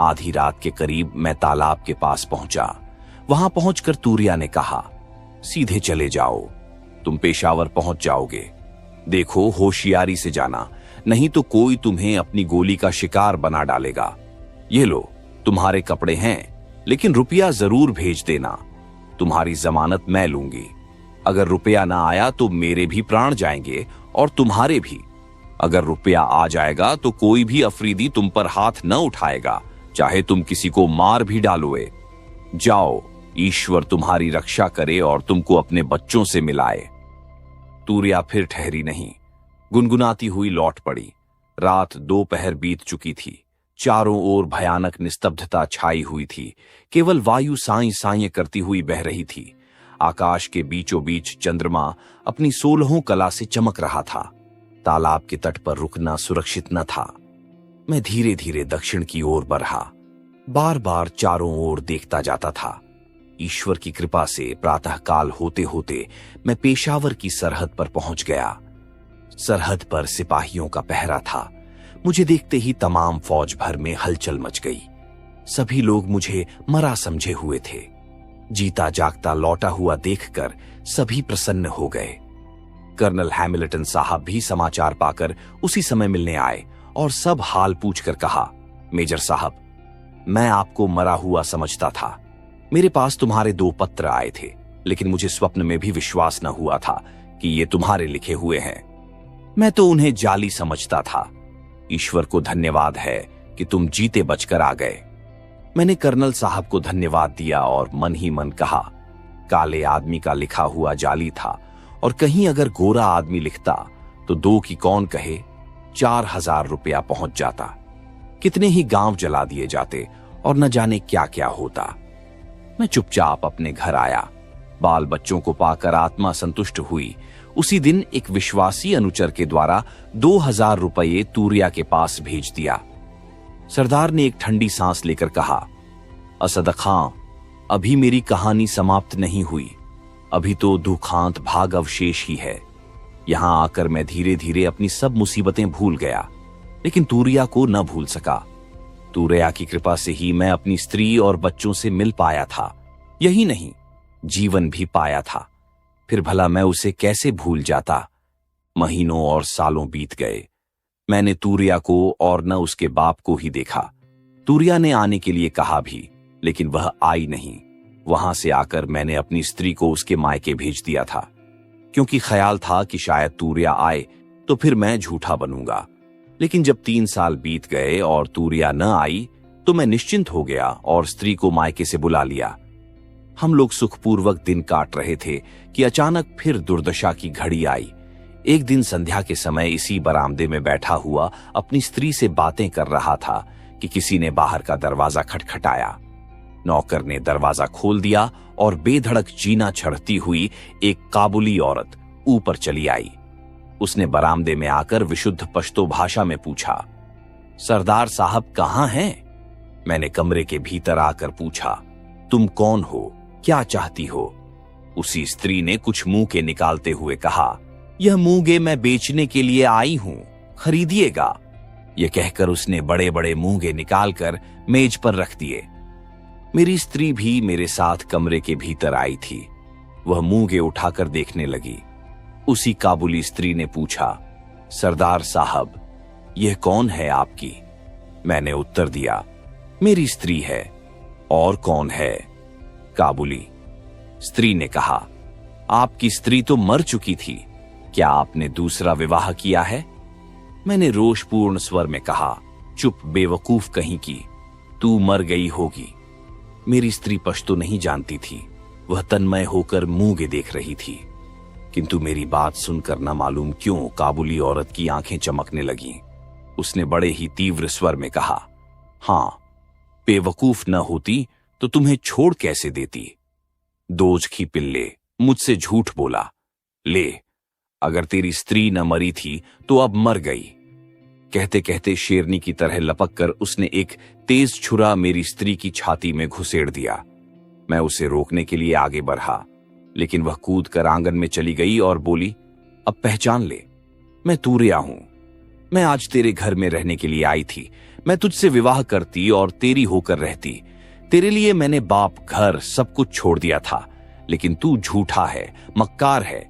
आधी रात के करीब मैं तालाब के पास पहुंचा। वहां पहुंचकर तूरिया ने कहा, सीधे चले जाओ, तुम पेशावर पहुंच जाओगे। देखो, होशियारी से जाना, नहीं तो कोई तुम्हें अपनी गोली का शिकार बना डालेगा। ये लो, तुम्हारे कपड़े हैं, लेकिन रुपया जरूर भेज देना। तुम्हारी जमानत मैं लूंगी। अगर रुपया ना आया तो मेरे भी प्राण जाएंगे और तुम्हारे भी। अगर रुपया आ जाएगा तो कोई भी अफरीदी तुम पर हाथ न उठाएगा, चाहे तुम किसी को मार भी डालोए। जाओ, ईश्वर तुम्हारी रक्षा करे और तुमको अपने बच्चों से मिलाए। तूरिया फिर ठहरी नहीं, गुनगुनाती हुई लौट पड़ी। रात दोपहर बीत चुकी थी। चारों ओर भयानक निस्तब्धता छाई हुई थी। केवल वायु साई साई करती हुई बह रही थी। आकाश के बीचों बीच चंद्रमा अपनी 16 कला से चमक रहा था। तालाब के तट पर रुकना सुरक्षित न था। मैं धीरे धीरे दक्षिण की ओर बढ़ा। बार बार चारों ओर देखता जाता था। ईश्वर की कृपा से प्रातःकाल होते होते मैं पेशावर की सरहद पर पहुंच गया। सरहद पर सिपाहियों का पहरा था। मुझे देखते ही तमाम फौज भर में हलचल मच गई। सभी लोग मुझे मरा समझे हुए थे। जीता जागता लौटा हुआ देखकर सभी प्रसन्न हो गए। कर्नल हैमिल्टन साहब भी समाचार पाकर उसी समय मिलने आए और सब हाल पूछकर कहा, मेजर साहब, मैं आपको मरा हुआ समझता था। मेरे पास तुम्हारे 2 पत्र आए थे, लेकिन मुझे स्वप्न में भी विश्वास न हुआ था कि ये तुम्हारे लिखे हुए हैं। मैं तो उन्हें जाली समझता था। ईश्वर को धन्यवाद है कि तुम जीते बचकर आ गए। मैंने कर्नल साहब को धन्यवाद दिया और मन ही मन कहा, काले आदमी का लिखा हुआ जाली था, और कहीं अगर गोरा आदमी लिखता तो 2 की कौन कहे, 4000 रुपया पहुंच जाता। कितने ही गांव जला दिए जाते और न जाने क्या क्या होता। मैं चुपचाप अपने घर आया। बाल बच्चों को पाकर आत्मा संतुष्ट हुई। उसी दिन एक विश्वासी अनुचर के द्वारा 2000 रुपये तूरिया के पास भेज दिया। सरदार ने एक ठंडी सांस लेकर कहा, असद खां, अभी मेरी कहानी समाप्त नहीं हुई। अभी तो दुखांत भाग अवशेष ही है। यहां आकर मैं धीरे धीरे अपनी सब मुसीबतें भूल गया, लेकिन तूरिया को न भूल सका। तूरिया की कृपा से ही मैं अपनी स्त्री और बच्चों से मिल पाया था। यही नहीं, जीवन भी पाया था। फिर भला मैं उसे कैसे भूल जाता। महीनों और सालों बीत गए। मैंने तूरिया को और न उसके बाप को ही देखा। तूरिया ने आने के लिए कहा भी, लेकिन वह आई नहीं। वहां से आकर मैंने अपनी स्त्री को उसके मायके भेज दिया था, क्योंकि ख्याल था कि शायद तूरिया आए तो फिर मैं झूठा बनूंगा। लेकिन जब 3 साल बीत गए और तूरिया न आई तो मैं निश्चिंत हो गया और स्त्री को मायके से बुला लिया। हम लोग सुखपूर्वक दिन काट रहे थे कि अचानक फिर दुर्दशा की घड़ी आई। एक दिन संध्या के समय इसी बरामदे में बैठा हुआ अपनी स्त्री से बातें कर रहा था कि किसी ने बाहर का दरवाजा खटखटाया। नौकर ने दरवाजा खोल दिया और बेधड़क जीना चढ़ती हुई एक काबुली औरत ऊपर चली आई। उसने बरामदे में आकर विशुद्ध पश्तो भाषा में पूछा, सरदार साहब कहां हैं? मैंने कमरे के भीतर आकर पूछा, तुम कौन हो, क्या चाहती हो? उसी स्त्री ने कुछ मुंह के निकालते हुए कहा, यह मूंगे मैं बेचने के लिए आई हूं, खरीदिएगा। यह कहकर उसने बड़े बड़े मूंगे निकालकर मेज पर रख दिए। मेरी स्त्री भी मेरे साथ कमरे के भीतर आई थी। वह मूंगे उठाकर देखने लगी। उसी काबुली स्त्री ने पूछा, सरदार साहब, यह कौन है आपकी? मैंने उत्तर दिया, मेरी स्त्री है। और कौन है? काबुली। स्त्री ने कहा, आपकी स्त्री तो मर चुकी थी, क्या आपने दूसरा विवाह किया है? मैंने रोषपूर्ण स्वर में कहा, चुप बेवकूफ कहीं की, तू मर गई होगी। मेरी स्त्री पश्तो नहीं जानती थी। वह तन्मय होकर मूंगे देख रही थी, किंतु मेरी बात सुनकर न मालूम क्यों काबुली औरत की आंखें चमकने लगीं। उसने बड़े ही तीव्र स्वर में कहा, हां, बेवकूफ न होती तो तुम्हें छोड़ कैसे देती? दोजखी पिल्ले, मुझसे झूठ बोला। ले, अगर तेरी स्त्री न मरी थी तो अब मर गई। कहते कहते शेरनी की तरह लपक कर उसने एक तेज छुरा मेरी स्त्री की छाती में घुसेड़ दिया। मैं उसे रोकने के लिए आगे बढ़ा, लेकिन वह कूद कर आंगन में चली गई और बोली, अब पहचान ले, मैं तूरिया हूं। मैं आज तेरे घर में रहने के लिए आई थी। मैं तुझसे विवाह करती और तेरी होकर रहती। तेरे लिए मैंने बाप, घर, सब कुछ छोड़ दिया था, लेकिन तू झूठा है, मक्कार है।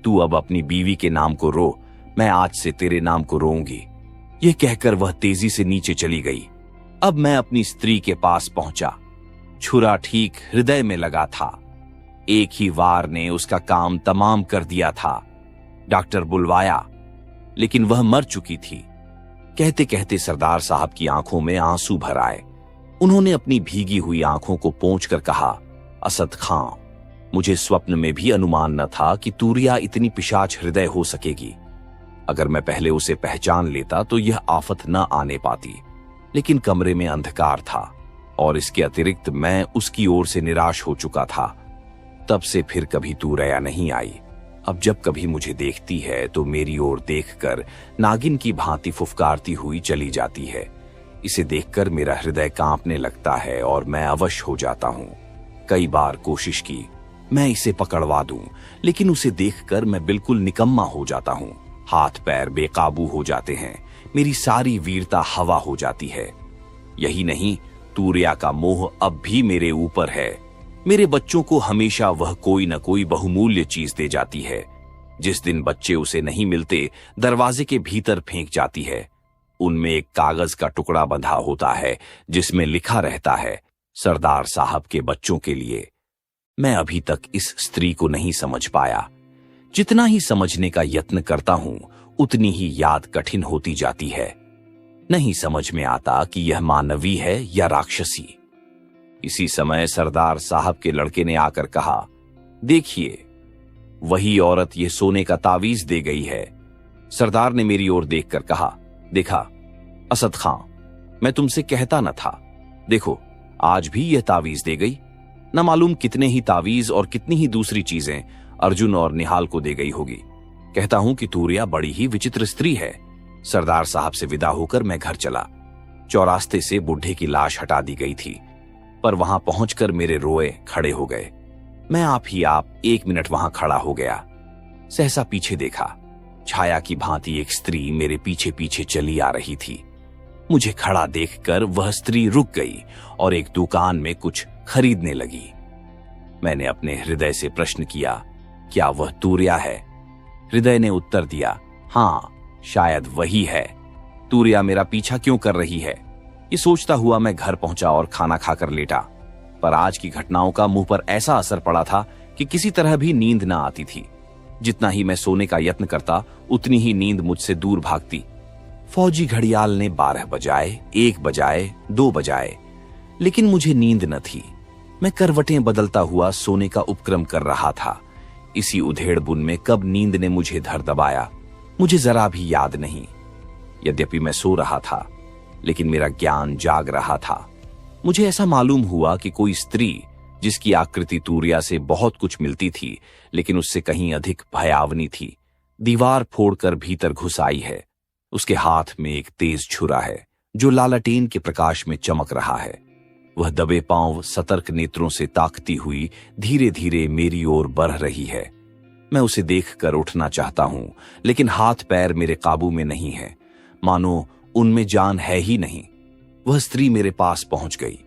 तू अब अपनी बीवी के नाम को रो, मैं आज से तेरे नाम को रोऊंगी। यह कहकर वह तेजी से नीचे चली गई। अब मैं अपनी स्त्री के पास पहुंचा। छुरा ठीक हृदय में लगा था। एक ही वार ने उसका काम तमाम कर दिया था। डॉक्टर बुलवाया, लेकिन वह मर चुकी थी। कहते कहते सरदार साहब की आंखों में आंसू भर आए। उन्होंने अपनी भीगी हुई आंखों को पोंछकर कहा, असद खां, मुझे स्वप्न में भी अनुमान न था कि तूरिया इतनी पिशाच हृदय हो सकेगी। अगर मैं पहले उसे पहचान लेता तो यह आफत न आने पाती, लेकिन कमरे में अंधकार था और इसके अतिरिक्त मैं उसकी ओर से निराश हो चुका था। तब से फिर कभी तूरिया नहीं आई। अब जब कभी मुझे देखती है तो मेरी ओर देखकर नागिन की भांति फुफकारती हुई चली जाती है। इसे देखकर मेरा हृदय कांपने लगता है और मैं अवश हो जाता हूं। कई बार कोशिश की मैं इसे पकड़वा दूं, लेकिन उसे देखकर मैं बिल्कुल निकम्मा हो जाता हूं। हाथ पैर बेकाबू हो जाते हैं। मेरी सारी वीरता हवा हो जाती है। यही नहीं, तूरिया का मोह अब भी मेरे ऊपर है। मेरे बच्चों को हमेशा वह कोई न कोई बहुमूल्य चीज दे जाती है। जिस दिन बच्चे उसे नहीं मिलते, दरवाजे के भीतर फेंक जाती है। उनमें एक कागज का टुकड़ा बंधा होता है जिसमें लिखा रहता है, सरदार साहब के बच्चों के लिए। मैं अभी तक इस स्त्री को नहीं समझ पाया। जितना ही समझने का यत्न करता हूं, उतनी ही याद कठिन होती जाती है। नहीं समझ में आता कि यह मानवी है या राक्षसी। इसी समय सरदार साहब के लड़के ने आकर कहा, देखिए, वही औरत ये सोने का तावीज दे गई है। सरदार ने मेरी ओर देखकर कहा, देखा असद खां, मैं तुमसे कहता न था। देखो, आज भी यह तावीज दे गई। न मालूम कितने ही तावीज और कितनी ही दूसरी चीजें अर्जुन और निहाल को दे गई होगी। कहता हूं कि तूरिया बड़ी ही विचित्र स्त्री है। सरदार साहब से विदा होकर मैं घर चला। चौरास्ते से बुढ़े की लाश हटा दी गई थी, पर वहां पहुंचकर मेरे रोए खड़े हो गए। मैं आप 1 मिनट वहां खड़ा हो गया। सहसा पीछे देखा। छाया की भांति एक स्त्री मेरे पीछे पीछे चली आ रही थी। मुझे खड़ा देखकर वह स्त्री रुक गई और एक दुकान में कुछ खरीदने लगी। मैंने अपने हृदय से प्रश्न किया, क्या वह तूरिया है? हृदय ने उत्तर दिया, हाँ, शायद वही है। तूरिया मेरा पीछा क्यों कर रही है? ये सोचता हुआ मैं घर पहुंचा और खाना खाकर लेटा। पर आज की घटनाओं का मुंह पर ऐसा असर पड़ा था कि किसी तरह भी नींद ना आती थी। जितना ही मैं सोने का यत्न करता, उतनी ही नींद मुझसे दूर भागती। फौजी घड़ियाल ने 12 बजाए, 1 बजाए, 2 बजाए, लेकिन मुझे नींद न थी। मैं करवटें बदलता हुआ सोने का उपक्रम कर रहा था। इसी उधेड़ बुन में कब नींद ने मुझे धर दबाया, मुझे जरा भी याद नहीं। यद्यपि मैं सो रहा था, लेकिन मेरा ज्ञान जाग रहा था। मुझे ऐसा मालूम हुआ कि कोई स्त्री, जिसकी आकृति तूरिया से बहुत कुछ मिलती थी, लेकिन उससे कहीं अधिक भयावनी थी, दीवार फोड़कर भीतर घुस आई है। उसके हाथ में एक तेज छुरा है, जो लालटेन के प्रकाश में चमक रहा है। वह दबे पांव सतर्क नेत्रों से ताकती हुई धीरे धीरे मेरी ओर बढ़ रही है। मैं उसे देखकर उठना चाहता हूं, लेकिन हाथ पैर मेरे काबू में नहीं है, मानो उनमें जान है ही नहीं। वह स्त्री मेरे पास पहुंच गई।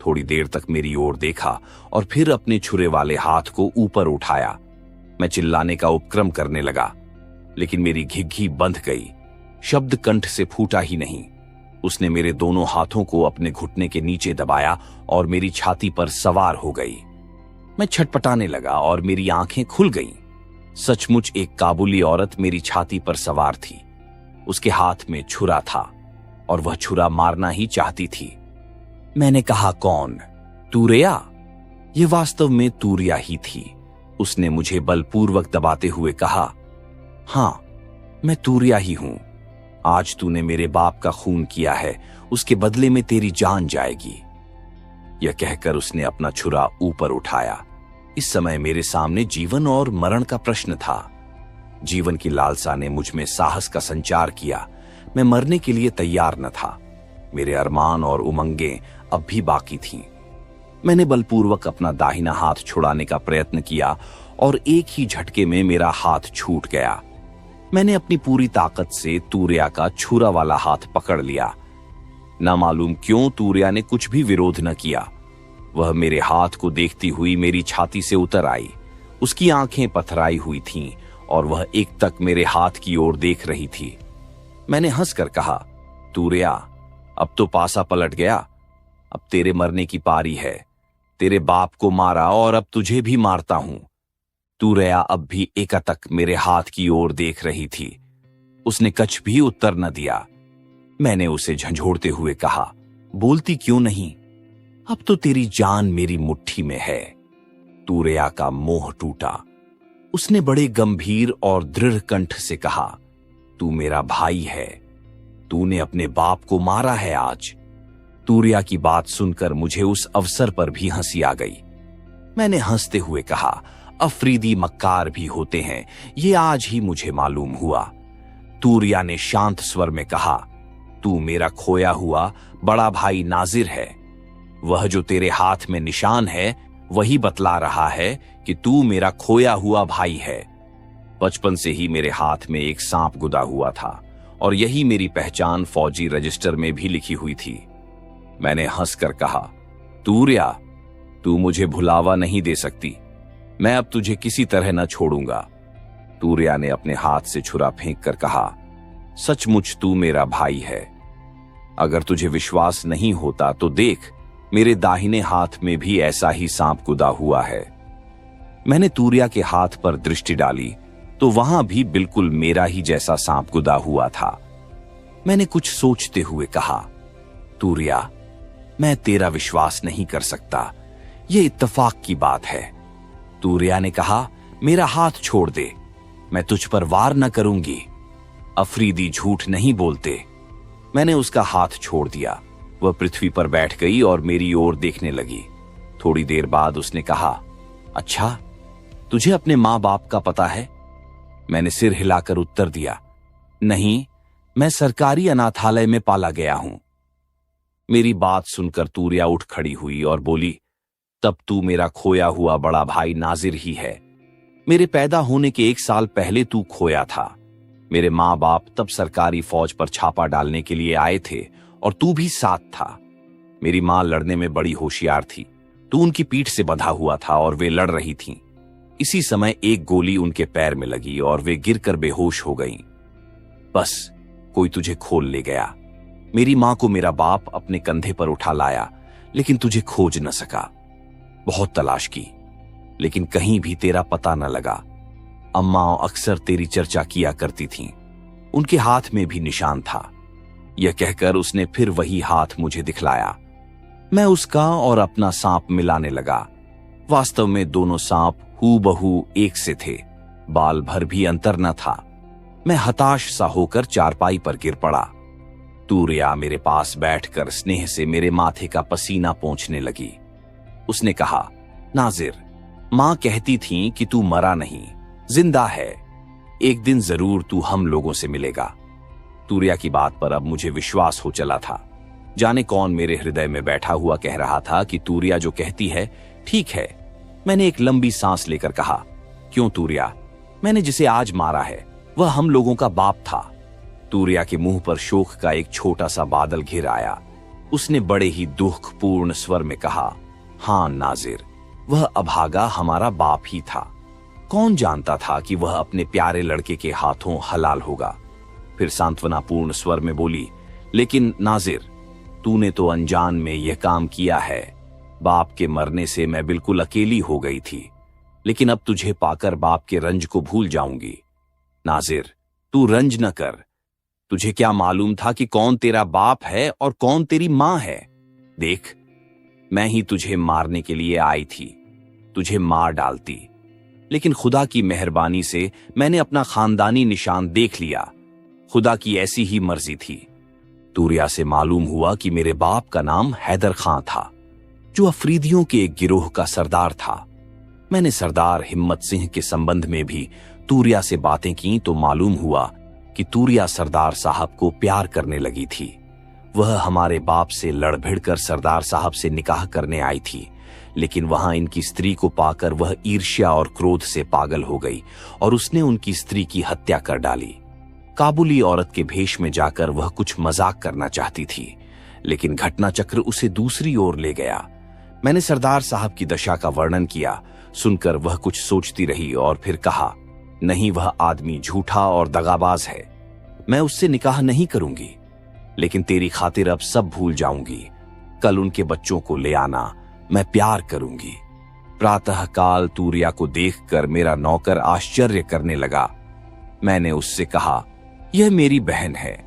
थोड़ी देर तक मेरी ओर देखा और फिर अपने छुरे वाले हाथ को ऊपर उठाया। मैं चिल्लाने का उपक्रम करने लगा, लेकिन मेरी घिघी बंध गई। शब्द कंठ से फूटा ही नहीं। उसने मेरे दोनों हाथों को अपने घुटने के नीचे दबाया और मेरी छाती पर सवार हो गई। मैं छटपटाने लगा और मेरी आंखें खुल गईं। सचमुच एक काबुली औरत मेरी छाती पर सवार थी। उसके हाथ में छुरा था और वह छुरा मारना ही चाहती थी। मैंने कहा, कौन? तूरिया? यह वास्तव में तूरिया ही थी। उसने मुझे बलपूर्वक दबाते हुए कहा, हां, मैं तूरिया ही हूं। आज तूने मेरे बाप का खून किया है, उसके बदले में तेरी जान जाएगी। यह कहकर उसने अपना छुरा ऊपर उठाया। इस समय मेरे सामने जीवन और मरण का प्रश्न था। जीवन की लालसा ने मुझ में साहस का संचार किया। मैं मरने के लिए तैयार न था। मेरे अरमान और उमंगें अब भी बाकी थीं। मैंने बलपूर्वक अपना दाहिना हाथ छुड़ाने का प्रयत्न किया और एक ही झटके में मेरा हाथ छूट गया। मैंने अपनी पूरी ताकत से तूरिया का छुरा वाला हाथ पकड़ लिया। ना मालूम क्यों तूरिया ने कुछ भी विरोध न किया। वह मेरे हाथ को देखती हुई मेरी छाती से उतर आई। उसकी आंखें पथराई हुई थीं और वह एकटक मेरे हाथ की ओर देख रही थी। मैंने हंसकर कहा, तूरिया, अब तो पासा पलट गया। अब तेरे मरने की पारी है। तेरे बाप को मारा और अब तुझे भी मारता हूं। तूरिया अब भी एकटक मेरे हाथ की ओर देख रही थी। उसने कछ भी उत्तर न दिया। मैंने उसे झंझोड़ते हुए कहा, बोलती क्यों नहीं? अब तो तेरी जान मेरी मुट्ठी में है। तूरिया का मोह टूटा। उसने बड़े गंभीर और दृढ़ कंठ से कहा, तू मेरा भाई है। तूने अपने बाप को मारा है आज। तूरिया की बात सुनकर मुझे उस अवसर पर भी हंसी आ गई। मैंने हंसते हुए कहा, अफरीदी मक्कार भी होते हैं, ये आज ही मुझे मालूम हुआ। तूरिया ने शांत स्वर में कहा, तू मेरा खोया हुआ बड़ा भाई नाजिर है। वह जो तेरे हाथ में निशान है, वही बतला रहा है कि तू मेरा खोया हुआ भाई है। बचपन से ही मेरे हाथ में एक सांप गुदा हुआ था और यही मेरी पहचान फौजी रजिस्टर में भी लिखी हुई थी। मैंने हंसकर कहा, तूरिया, तू मुझे भुलावा नहीं दे सकती। मैं अब तुझे किसी तरह न छोड़ूंगा। तूरिया ने अपने हाथ से छुरा फेंक कर कहा, सचमुच तू मेरा भाई है। अगर तुझे विश्वास नहीं होता तो देख, मेरे दाहिने हाथ में भी ऐसा ही सांप गुदा हुआ है। मैंने तूरिया के हाथ पर दृष्टि डाली तो वहां भी बिल्कुल मेरा ही जैसा सांप गुदा हुआ था। मैंने कुछ सोचते हुए कहा, तूरिया, मैं तेरा विश्वास नहीं कर सकता। यह इत्तेफाक की बात है। तूरिया ने कहा, मेरा हाथ छोड़ दे, मैं तुझ पर वार न करूंगी। अफरीदी झूठ नहीं बोलते। मैंने उसका हाथ छोड़ दिया। वह पृथ्वी पर बैठ गई और मेरी ओर देखने लगी। थोड़ी देर बाद उसने कहा, अच्छा, तुझे अपने माँ बाप का पता है? मैंने सिर हिलाकर उत्तर दिया, नहीं, मैं सरकारी अनाथालय में पाला गया हूं। मेरी बात सुनकर तूरिया उठ खड़ी हुई और बोली, तब तू मेरा खोया हुआ बड़ा भाई नाजिर ही है। मेरे पैदा होने के 1 साल पहले तू खोया था। मेरे माँ बाप तब सरकारी फौज पर छापा डालने के लिए आए थे और तू भी साथ था। मेरी माँ लड़ने में बड़ी होशियार थी। तू उनकी पीठ से बंधा हुआ था और वे लड़ रही थीं। इसी समय एक गोली उनके पैर में लगी और वे गिरकर बेहोश हो गईं। बस कोई तुझे खोल ले गया। मेरी माँ को मेरा बाप अपने कंधे पर उठा लाया, लेकिन तुझे खोज न सका। बहुत तलाश की, लेकिन कहीं भी तेरा पता न लगा। अम्मा अक्सर तेरी चर्चा किया करती थीं। उनके हाथ में भी निशान था। यह कहकर उसने फिर वही हाथ मुझे दिखलाया। मैं उसका और अपना सांप मिलाने लगा। वास्तव में दोनों सांप हूबहू एक से थे। बाल भर भी अंतर न था। मैं हताश सा होकर चारपाई पर गिर पड़ा। तूरिया मेरे पास बैठकर स्नेह से मेरे माथे का पसीना पोंछने लगी। उसने कहा, नाजिर, मां कहती थी कि तू मरा नहीं, जिंदा है। एक दिन जरूर तू हम लोगों से मिलेगा। तूरिया की बात पर अब मुझे विश्वास हो चला था। जाने कौन मेरे हृदय में बैठा हुआ कह रहा था कि तूरिया जो कहती है ठीक है। मैंने एक लंबी सांस लेकर कहा, क्यों तूरिया? मैंने जिसे आज मारा है वह हम लोगों का बाप था। तूरिया के मुंह पर शोक का एक छोटा सा बादल घिर आया। उसने बड़े ही दुखपूर्ण स्वर में कहा, हां नाजिर, वह अभागा हमारा बाप ही था। कौन जानता था कि वह अपने प्यारे लड़के के हाथों हलाल होगा। फिर सांत्वनापूर्ण स्वर में बोली, लेकिन नाजिर, तूने तो अनजान में यह काम किया है। बाप के मरने से मैं बिल्कुल अकेली हो गई थी, लेकिन अब तुझे पाकर बाप के रंज को भूल जाऊंगी। नाजिर, तू रंज न कर। तुझे क्या मालूम था कि कौन तेरा बाप है और कौन तेरी मां है? देख, मैं ही तुझे मारने के लिए आई थी, तुझे मार डालती, लेकिन खुदा की मेहरबानी से मैंने अपना खानदानी निशान देख लिया। खुदा की ऐसी ही मर्जी थी। तूरिया से मालूम हुआ कि मेरे बाप का नाम हैदर खां था, जो अफरीदियों के एक गिरोह का सरदार था। मैंने सरदार हिम्मत सिंह के संबंध में भी तूरिया से बातें की तो मालूम हुआ कि तूरिया सरदार साहब को प्यार करने लगी थी। वह हमारे बाप से लड़ भिड़कर सरदार साहब से निकाह करने आई थी, लेकिन वहां इनकी स्त्री को पाकर वह ईर्ष्या और क्रोध से पागल हो गई और उसने उनकी स्त्री की हत्या कर डाली। काबुली औरत के भेष में जाकर वह कुछ मजाक करना चाहती थी, लेकिन घटना चक्र उसे दूसरी ओर ले गया। मैंने सरदार साहब की दशा का वर्णन किया। सुनकर वह कुछ सोचती रही और फिर कहा, नहीं, वह आदमी झूठा और दगाबाज है। मैं उससे निकाह नहीं करूंगी, लेकिन तेरी खातिर अब सब भूल जाऊंगी। कल उनके बच्चों को ले आना, मैं प्यार करूंगी। प्रातःकाल तूरिया को देखकर मेरा नौकर आश्चर्य करने लगा। मैंने उससे कहा, यह मेरी बहन है।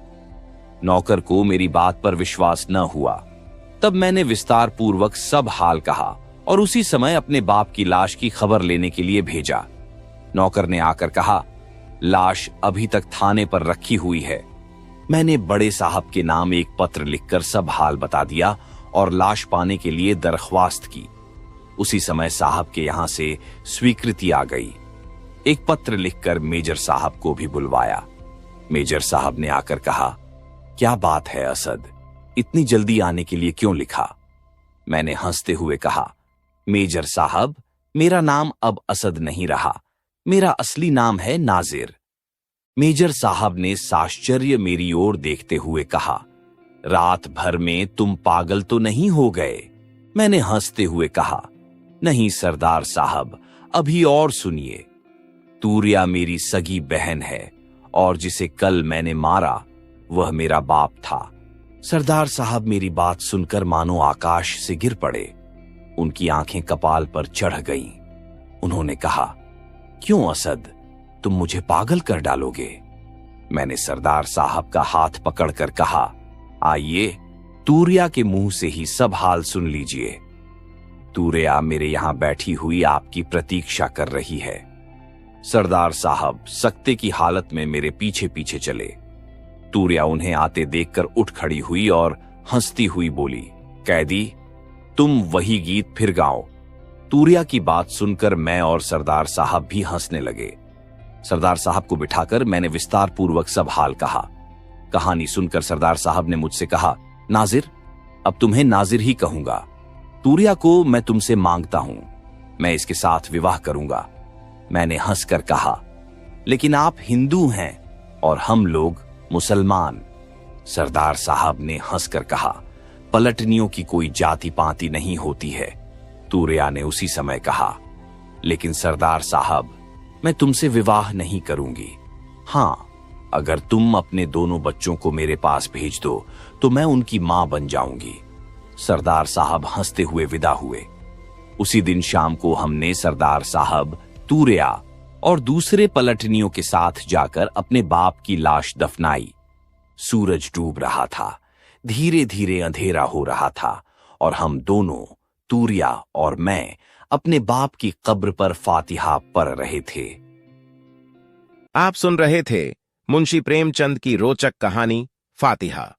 नौकर को मेरी बात पर विश्वास न हुआ। तब मैंने विस्तार पूर्वक सब हाल कहा और उसी समय अपने बाप की लाश की खबर लेने के लिए भेजा। नौकर ने आकर कहा, लाश अभी तक थाने पर रखी हुई है। मैंने बड़े साहब के नाम एक पत्र लिखकर सब हाल बता दिया और लाश पाने के लिए दरख्वास्त की। उसी समय साहब के यहां से स्वीकृति आ गई। एक पत्र लिखकर मेजर साहब को भी बुलवाया। मेजर साहब ने आकर कहा, क्या बात है असद, इतनी जल्दी आने के लिए क्यों लिखा? मैंने हंसते हुए कहा, मेजर साहब, मेरा नाम अब असद नहीं रहा, मेरा असली नाम है नाजिर। मेजर साहब ने साश्चर्य मेरी ओर देखते हुए कहा, रात भर में तुम पागल तो नहीं हो गए? मैंने हंसते हुए कहा, नहीं सरदार साहब, अभी और सुनिए। तूरिया मेरी सगी बहन है और जिसे कल मैंने मारा वह मेरा बाप था। सरदार साहब मेरी बात सुनकर मानो आकाश से गिर पड़े। उनकी आंखें कपाल पर चढ़ गईं। उन्होंने कहा, क्यों असद, तुम मुझे पागल कर डालोगे? मैंने सरदार साहब का हाथ पकड़कर कहा, आइए, तूरिया के मुंह से ही सब हाल सुन लीजिए। तूरिया मेरे यहां बैठी हुई आपकी प्रतीक्षा कर रही है। सरदार साहब सकते की हालत में मेरे पीछे पीछे चले। तूरिया उन्हें आते देखकर उठ खड़ी हुई और हंसती हुई बोली, कैदी, तुम वही गीत फिर गाओ। तूरिया की बात सुनकर मैं और सरदार साहब भी हंसने लगे। सरदार साहब को बिठाकर मैंने विस्तार पूर्वक सब हाल कहा। कहानी सुनकर सरदार साहब ने मुझसे कहा, नाजिर, अब तुम्हें नाजिर ही कहूंगा। तूरिया को मैं तुमसे मांगता हूं, मैं इसके साथ विवाह करूंगा। मैंने हंसकर कहा, लेकिन आप हिंदू हैं और हम लोग मुसलमान। सरदार साहब ने हंसकर कहा, पलटनियों की कोई जाति पाति नहीं होती है। तूरिया ने उसी समय कहा, लेकिन सरदार साहब, मैं तुमसे विवाह नहीं करूंगी। हां, अगर तुम अपने दोनों बच्चों को मेरे पास भेज दो तो मैं उनकी मां बन जाऊंगी। सरदार साहब हंसते हुए विदा हुए। उसी दिन शाम को हमने सरदार साहब, तूरिया और दूसरे पलटनियों के साथ जाकर अपने बाप की लाश दफनाई। सूरज डूब रहा था, धीरे धीरे अंधेरा हो रहा था और हम दोनों, तूरिया और मैं, अपने बाप की कब्र पर फातिहा पढ़ रहे थे। आप सुन रहे थे मुंशी प्रेमचंद की रोचक कहानी फातिहा।